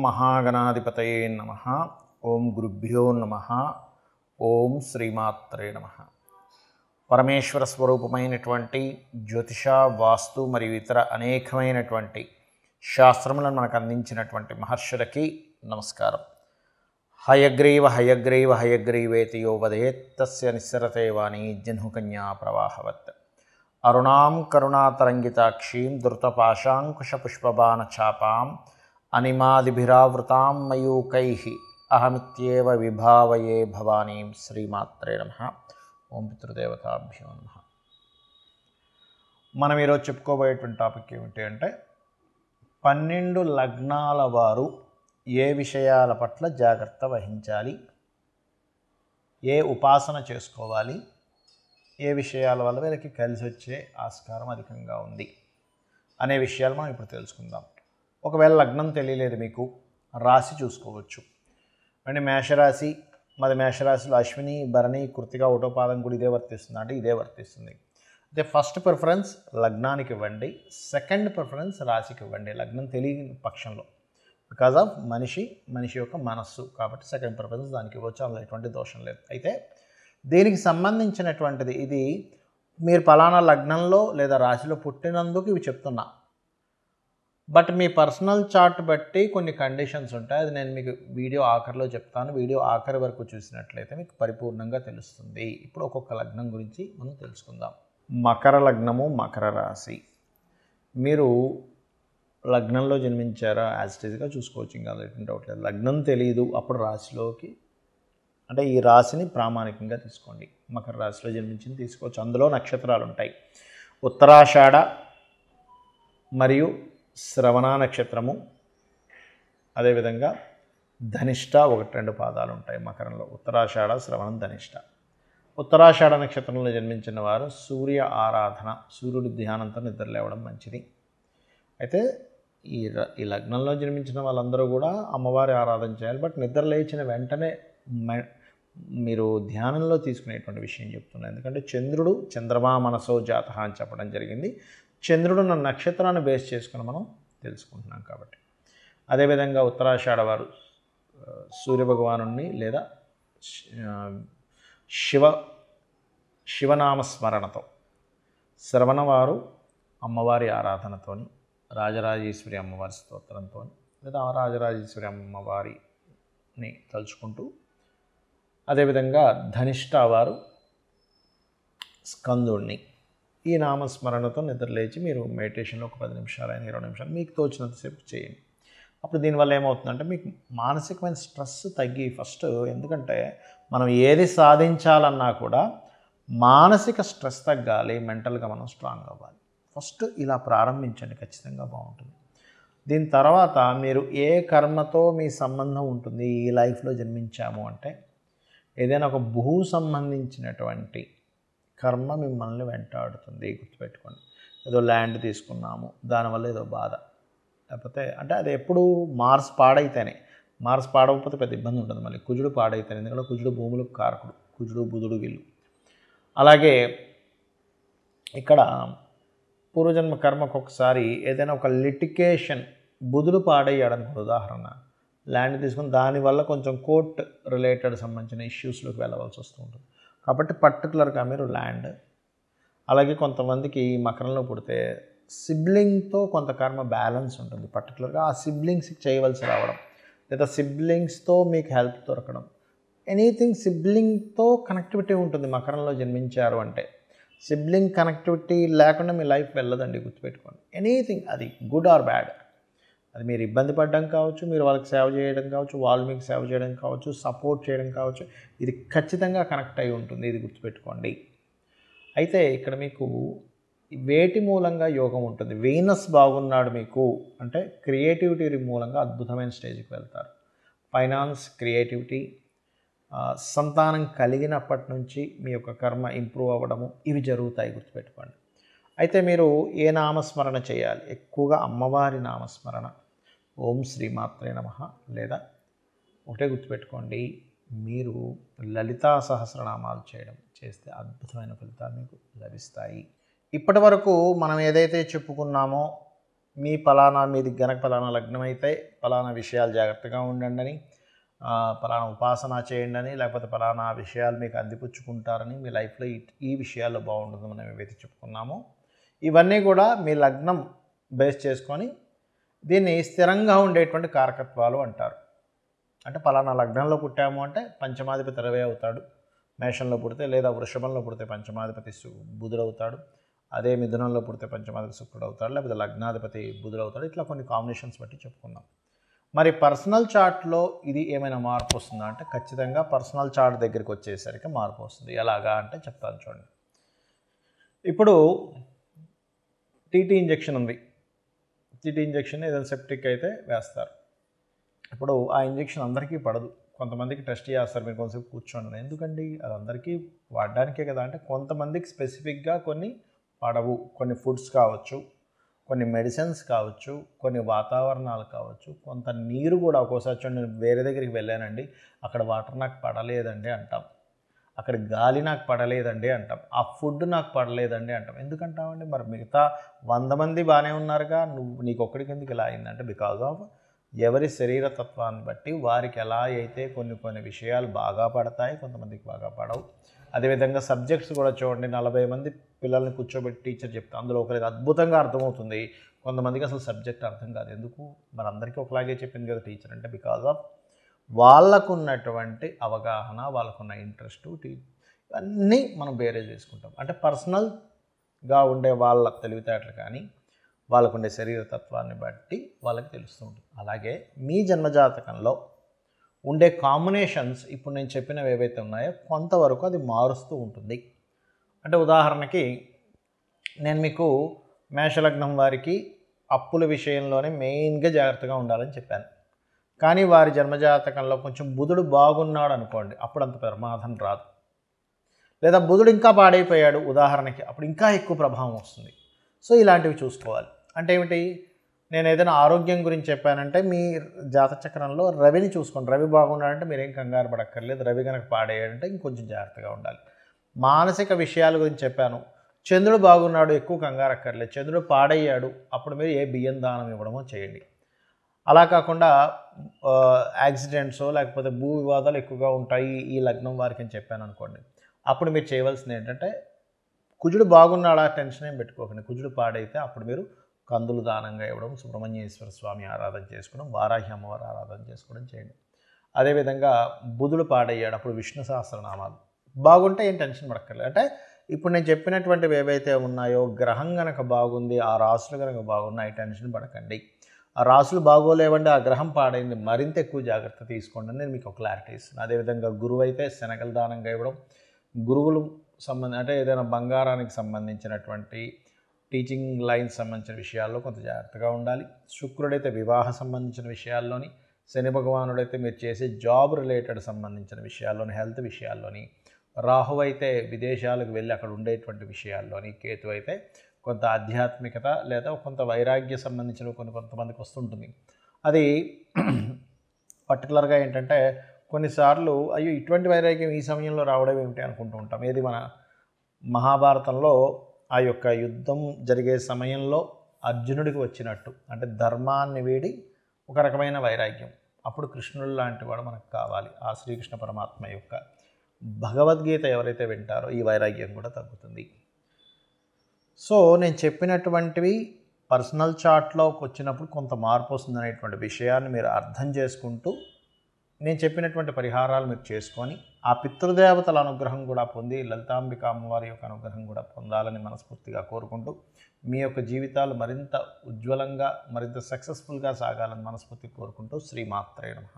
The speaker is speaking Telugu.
మహాగణాధిపతయే నమః. ఓం గురుభ్యో నమః. ఓం శ్రీమాత్రే నమః. పరమేశ్వర స్వరూపమైనటువంటి జ్యోతిష, వాస్తు మరియు ఇతర అనేకమైనటువంటి శాస్త్రములను మనకు అందించినటువంటి మహర్షులకి నమస్కారం. హయగ్రీవ హయగ్రీవ హయగ్రీవేతి యో వదేత్ తస్య నిస్సరతే వాణి జహ్నుకన్యా ప్రవాహవత్. అరుణాం కరుణాతరంగితాక్షీం ధృతపాశాంకుశపుష్పబాణచాపాం అనిమాదిభిరావృతాం మయూకైః అహమిత్యేవ విభావయే భవానీం. శ్రీమాత్రే నమః. ఓం పితృదేవతాభ్యో నమః. మనం ఈరోజు చెప్పుకోబోయేటువంటి టాపిక్ ఏమిటి అంటే 12 లగ్నాల వారు ఏ విషయాల పట్ల జాగ్రత్త వహించాలి, ఏ ఉపాసన చేసుకోవాలి, ఏ విషయాల వల్ల వీళ్ళకి కలిసి వచ్చే ఆస్కారం అధికంగా ఉంది అనే విషయాలు మనం ఇప్పుడు తెలుసుకుందాం. ఒకవేళ లగ్నం తెలియలేదు మీకు, రాశి చూసుకోవచ్చు. అంటే మేషరాశి, మాది మేషరాశిలో అశ్విని, భరణి, కృత్తిక, ఒకటో పాదం కూడా ఇదే వర్తిస్తుంది అంటే ఇదే వర్తిస్తుంది. అయితే ఫస్ట్ ప్రిఫరెన్స్ లగ్నానికి ఇవ్వండి, సెకండ్ ప్రిఫరెన్స్ రాశికి ఇవ్వండి లగ్నం తెలియని పక్షంలో. బికాజ్ ఆఫ్ మనిషి యొక్క మనస్సు కాబట్టి సెకండ్ ప్రిఫరెన్స్ దానికి ఇవ్వచ్చు, అందులో ఎటువంటి దోషం లేదు. అయితే దీనికి సంబంధించినటువంటిది ఇది మీరు పలానా లగ్నంలో లేదా రాశిలో పుట్టినందుకు ఇవి చెప్తున్నా. బట్ మీ పర్సనల్ చార్ట్ బట్టి కొన్ని కండిషన్స్ ఉంటాయి, అది నేను మీకు వీడియో ఆఖరిలో చెప్తాను. వీడియో ఆఖరి వరకు చూసినట్లయితే మీకు పరిపూర్ణంగా తెలుస్తుంది. ఇప్పుడు ఒక్కొక్క లగ్నం గురించి మనం తెలుసుకుందాం. మకర లగ్నము, మకర రాశి. మీరు లగ్నంలో జన్మించారా యాజ్ ఇట్ ఈజ్గా చూసుకోవచ్చు, ఇంకా ఎటువంటి డౌట్ లేదు. లగ్నం తెలియదు, అప్పుడు రాశిలోకి అంటే ఈ రాశిని ప్రామాణికంగా తీసుకోండి. మకర రాశిలో జన్మించింది తీసుకోవచ్చు. అందులో నక్షత్రాలు ఉంటాయి. ఉత్తరాషాఢ మరియు శ్రవణ నక్షత్రము, అదేవిధంగా ధనిష్ట 1-2 పాదాలు ఉంటాయి మకరంలో. ఉత్తరాషాఢ, శ్రవణం, ధనిష్ట. ఉత్తరాషాఢ నక్షత్రంలో జన్మించిన వారు సూర్య ఆరాధన, సూర్యుడి ధ్యానంతో నిద్రలేవడం మంచిది. అయితే ఈ లగ్నంలో జన్మించిన వాళ్ళందరూ కూడా అమ్మవారి ఆరాధన చేయాలి. బట్ నిద్ర లేచిన వెంటనే మీరు ధ్యానంలో తీసుకునేటువంటి విషయం చెప్తున్నాను. ఎందుకంటే చంద్రుడు చంద్రమా మనసో జాతః అని చెప్పడం జరిగింది. చంద్రుడు నా నక్షత్రాన్ని బేస్ చేసుకుని మనం తెలుసుకుంటున్నాం కాబట్టి. అదేవిధంగా ఉత్తరాషాఢ వారు సూర్యభగవానుణ్ణి లేదా శివనామస్మరణతో, శ్రవణ వారు అమ్మవారి ఆరాధనతోని, రాజరాజేశ్వరి అమ్మవారి స్తోత్రంతో లేదా రాజరాజేశ్వరి అమ్మవారిని తలుచుకుంటూ, అదేవిధంగా ధనిష్ట వారు స్కందుణ్ణి, ఈ నామస్మరణతో నిద్రలేచి మీరు మెడిటేషన్లో ఒక 10 నిమిషాలైనా 20 నిమిషాలు మీకు తోచినంతసేపు చేయండి. అప్పుడు దీనివల్ల ఏమవుతుందంటే మీకు మానసికమైన స్ట్రెస్ తగ్గి ఫస్ట్, ఎందుకంటే మనం ఏది సాధించాలన్నా కూడా మానసిక స్ట్రెస్ తగ్గాలి, మెంటల్గా మనం స్ట్రాంగ్ అవ్వాలి. ఫస్ట్ ఇలా ప్రారంభించండి, ఖచ్చితంగా బాగుంటుంది. దీని తర్వాత మీరు ఏ కర్మతో మీ సంబంధం ఉంటుంది, ఈ లైఫ్లో జన్మించాము అంటే ఏదైనా ఒక భూ సంబంధించినటువంటి కర్మ మిమ్మల్ని వెంటాడుతుంది, గుర్తుపెట్టుకోండి. ఏదో ల్యాండ్ తీసుకున్నాము, దానివల్ల ఏదో బాధ, లేకపోతే అంటే అది ఎప్పుడు మార్స్ పాడైతేనే, మార్స్ పాడవకపోతే పెద్ద ఇబ్బంది ఉంటుంది. మళ్ళీ కుజుడు పాడైతేనే, ఎందుకంటే కుజుడు భూములకు కారకుడు, కుజుడు బుధుడు వీళ్ళు. అలాగే ఇక్కడ పూర్వజన్మ కర్మకు ఒకసారి ఏదైనా ఒక లిటికేషన్, బుధుడు పాడయ్యాడనుకో ఉదాహరణ, ల్యాండ్ తీసుకుని దానివల్ల కొంచెం కోర్ట్ రిలేటెడ్ సంబంధించిన ఇష్యూస్లోకి వెళ్ళవలసి వస్తూ ఉంటుంది. కాబట్టి పర్టికులర్గా మీరు ల్యాండ్, అలాగే కొంతమందికి మకరంలో పుడితే సిబ్లింగ్తో కొంత కర్మ బ్యాలెన్స్ ఉంటుంది. పర్టికులర్గా ఆ సిబ్లింగ్స్కి చేయవలసి రావడం, లేదా సిబ్లింగ్స్తో మీకు హెల్ప్ దొరకడం, ఎనీథింగ్ సిబ్లింగ్తో కనెక్టివిటీ ఉంటుంది మకరంలో జన్మించారు అంటే. సిబ్లింగ్ కనెక్టివిటీ లేకుండా మీ లైఫ్ వెళ్ళదండి, గుర్తుపెట్టుకోండి. ఎనీథింగ్, అది గుడ్ ఆర్ బ్యాడ్, అది మీరు ఇబ్బంది పడడం కావచ్చు, మీరు వాళ్ళకి సేవ చేయడం కావచ్చు, వాళ్ళు మీకు సేవ చేయడం కావచ్చు, సపోర్ట్ చేయడం కావచ్చు, ఇది ఖచ్చితంగా కనెక్ట్ అయి ఉంటుంది, ఇది గుర్తుపెట్టుకోండి. అయితే ఇక్కడ మీకు వేటి మూలంగా యోగం ఉంటుంది. వీనస్ బాగున్నాడు మీకు అంటే క్రియేటివిటీ మూలంగా అద్భుతమైన స్టేజ్కి వెళ్తారు. ఫైనాన్స్, క్రియేటివిటీ, సంతానం కలిగినప్పటి నుంచి మీ యొక్క కర్మ ఇంప్రూవ్ అవ్వడము, ఇవి జరుగుతాయి, గుర్తుపెట్టుకోండి. అయితే మీరు ఏ నామస్మరణ చేయాలి? ఎక్కువగా అమ్మవారి నామస్మరణ, ఓం శ్రీమాత్రే నమః, లేదా ఒకటే గుర్తుపెట్టుకోండి, మీరు లలితా సహస్రనామాలు చేస్తే అద్భుతమైన ఫలితాలు మీకు లభిస్తాయి. ఇప్పటి వరకు మనం ఏదైతే చెప్పుకున్నామో మీది గనక పలానా లగ్నం అయితే పలానా విషయాలు జాగ్రత్తగా ఉండండి అని, పలానా ఉపాసన చేయండి అని, లేకపోతే పలానా విషయాలు మీకు అందిపుచ్చుకుంటారని, మీ లైఫ్లో ఈ విషయాల్లో బాగుంటుందని మనం ఏవైతే చెప్పుకున్నామో ఇవన్నీ కూడా మీ లగ్నం బేస్ చేసుకొని దీన్ని స్థిరంగా ఉండేటువంటి కారకత్వాలు అంటారు. అంటే పలానా లగ్నంలో పుట్టాము అంటే పంచమాధిపతి రవి అవుతాడు మేషంలో పుడితే, లేదా వృషభంలో పుడితే పంచమాధిపతి బుధుడవుతాడు, అదే మిథునంలో పుడితే పంచమాధిపతి శుక్రుడు అవుతాడు, లేకపోతే లగ్నాధిపతి బుధుడవుతాడు. ఇట్లా కొన్ని కాంబినేషన్స్ బట్టి చెప్పుకున్నాం. మరి పర్సనల్ చార్ట్లో ఇది ఏమైనా మార్పు వస్తుందా అంటే ఖచ్చితంగా పర్సనల్ చార్ట్ దగ్గరికి వచ్చేసరికి మార్పు వస్తుంది. ఎలాగా అంటే చెప్తాను చూడండి. ఇప్పుడు టీటీ ఇంజెక్షన్ ఉంది. టీటీ ఇంజెక్షన్ ఏదైనా సెప్టిక్ అయితే వేస్తారు. ఇప్పుడు ఆ ఇంజెక్షన్ అందరికీ పడదు. కొంతమందికి టెస్ట్ చేస్తారు, మీరు కొంచెంసేపు కూర్చోండి. ఎందుకండి అది అందరికీ వాడడానికే కదా అంటే కొంతమందికి స్పెసిఫిక్గా కొన్ని పడవు. కొన్ని ఫుడ్స్ కావచ్చు, కొన్ని మెడిసిన్స్ కావచ్చు, కొన్ని వాతావరణాలు కావచ్చు, కొంత నీరు కూడా. ఒక్కోసారి చూడండి, నేను వేరే దగ్గరికి వెళ్ళానండి, అక్కడ వాటర్ నాకు పడలేదండి అంటాం, అక్కడ గాలి నాకు పడలేదండి అంటాం, ఆ ఫుడ్ నాకు పడలేదండి అంటాం. ఎందుకంటామండి? మరి మిగతా 100 మంది బాగానే ఉన్నారుగా, నీకు ఒక్కడికి ఎందుకు ఇలా అయిందంటే బికాజ్ ఆఫ్ ఎవరి శరీరతత్వాన్ని బట్టి వారికి ఎలా అయితే కొన్ని విషయాలు బాగా పడతాయి, కొంతమందికి బాగా పడవు. అదేవిధంగా సబ్జెక్ట్స్ కూడా చూడండి, 40 మంది పిల్లల్ని కూర్చోబెట్టి టీచర్ చెప్తే అందులో ఒకరికి అద్భుతంగా అర్థమవుతుంది, కొంతమందికి అసలు సబ్జెక్ట్ అర్థం కాదు. ఎందుకు? మరి అందరికీ ఒకలాగే చెప్పింది కదా టీచర్ అంటే బికాజ్ ఆఫ్ వాళ్ళకున్నటువంటి అవగాహన, వాళ్ళకున్న ఇంట్రెస్ట్, ఇవన్నీ మనం బేరేజ్ చేసుకుంటాం. అంటే పర్సనల్గా ఉండే వాళ్ళ తెలివితేటలు కానీ వాళ్ళకుండే శరీరతత్వాన్ని బట్టి వాళ్ళకి తెలుస్తూ ఉంటుంది. అలాగే మీ జన్మజాతకంలో ఉండే కాంబినేషన్స్ ఇప్పుడు నేను చెప్పినవి ఏవైతే ఉన్నాయో కొంతవరకు అది మారుస్తూ ఉంటుంది. అంటే ఉదాహరణకి నేను మీకు మేషలగ్నం వారికి అప్పుల విషయంలోనే మెయిన్గా జాగ్రత్తగా ఉండాలని చెప్పాను. కానీ వారి జన్మజాతకంలో కొంచెం బుధుడు బాగున్నాడు అనుకోండి, అప్పుడు అంత ప్రమాదం రాదు. లేదా బుధుడు ఇంకా పాడైపోయాడు ఉదాహరణకి, అప్పుడు ఇంకా ఎక్కువ ప్రభావం వస్తుంది. సో ఇలాంటివి చూసుకోవాలి. అంటే ఏమిటి? నేను ఏదైనా ఆరోగ్యం గురించి చెప్పానంటే మీ జాతచక్రంలో రవిని చూసుకోండి. రవి బాగున్నాడంటే మీరేం కంగారు పడక్కర్లేదు. రవి కనుక పాడేయాడంటే ఇంకొంచెం జాగ్రత్తగా ఉండాలి. మానసిక విషయాల గురించి చెప్పాను, చంద్రుడు బాగున్నాడు, ఎక్కువ కంగారు అక్కర్లేదు. చంద్రుడు పాడయ్యాడు, అప్పుడు మీరు ఏ బియ్యం దానం ఇవ్వడమో చేయండి. అలా కాకుండా యాక్సిడెంట్స్ లేకపోతే భూ వివాదాలు ఎక్కువగా ఉంటాయి ఈ లగ్నం వారికి అని చెప్పాను అనుకోండి, అప్పుడు మీరు చేయవలసింది ఏంటంటే కుజుడు బాగున్నాడా టెన్షన్ ఏం పెట్టుకోకండి. కుజుడు పాడైతే అప్పుడు మీరు కందులు దానంగా ఇవ్వడం, సుబ్రహ్మణ్యేశ్వర స్వామి ఆరాధన చేసుకోవడం, వారాహి అమ్మవారి ఆరాధన చేసుకోవడం చేయండి. అదేవిధంగా బుధుడు పాడయ్యాడు, అప్పుడు విష్ణు సహస్రనామాలు. బాగుంటే ఏం టెన్షన్ పడక్కర్లేదు. అంటే ఇప్పుడు నేను చెప్పినటువంటివి ఏవైతే ఉన్నాయో గ్రహం కనుక బాగుంది, ఆ రాసులు కనుక బాగున్నాయి, టెన్షన్ పడకండి. ఆ రాసులు బాగోలేవండి, ఆ గ్రహం పాడైంది, మరింత ఎక్కువ జాగ్రత్త తీసుకోండి అని నేను మీకు క్లారిటీ ఇస్తున్నాను. అదేవిధంగా గురువు అయితే శనగలు దానంగా ఇవ్వడం, గురువులు అంటే ఏదైనా బంగారానికి సంబంధించినటువంటి టీచింగ్ లైన్స్ సంబంధించిన విషయాల్లో కొంత జాగ్రత్తగా ఉండాలి. శుక్రుడైతే వివాహ సంబంధించిన విషయాల్లోని, శని భగవానుడైతే మీరు చేసే జాబ్ రిలేటెడ్ సంబంధించిన విషయాల్లోని, హెల్త్ విషయాల్లోని, రాహు అయితే విదేశాలకు వెళ్ళి అక్కడ ఉండేటువంటి విషయాల్లోని, కేతు అయితే కొంత ఆధ్యాత్మికత లేదా కొంత వైరాగ్య సంబంధించిన కొంతమందికి వస్తుంటుంది. అది పర్టికులర్గా ఏంటంటే కొన్నిసార్లు అయ్యో ఇటువంటి వైరాగ్యం ఈ సమయంలో రావడం ఏమిటి అనుకుంటూ ఉంటాం. ఏది మన మహాభారతంలో ఆ యొక్క యుద్ధం జరిగే సమయంలో అర్జునుడికి వచ్చినట్టు, అంటే ధర్మాన్ని వీడి ఒక రకమైన వైరాగ్యం. అప్పుడు కృష్ణుడు లాంటి వాడు మనకు కావాలి. ఆ శ్రీకృష్ణ పరమాత్మ యొక్క భగవద్గీత ఎవరైతే వింటారో ఈ వైరాగ్యం కూడా తగ్గుతుంది. సో నేను చెప్పినటువంటివి పర్సనల్ చార్ట్లోకి వచ్చినప్పుడు కొంత మార్పు వస్తుందనేటువంటి విషయాన్ని మీరు అర్థం చేసుకుంటూ నేను చెప్పినటువంటి పరిహారాలు మీరు చేసుకొని ఆ పితృదేవతల అనుగ్రహం కూడా పొంది లలితాంబిక అమ్మవారి యొక్క అనుగ్రహం కూడా పొందాలని మనస్ఫూర్తిగా కోరుకుంటూ మీ యొక్క జీవితాలు మరింత ఉజ్వలంగా మరింత సక్సెస్ఫుల్గా సాగాలని మనస్ఫూర్తిగా కోరుకుంటూ శ్రీమాత్రే నమః.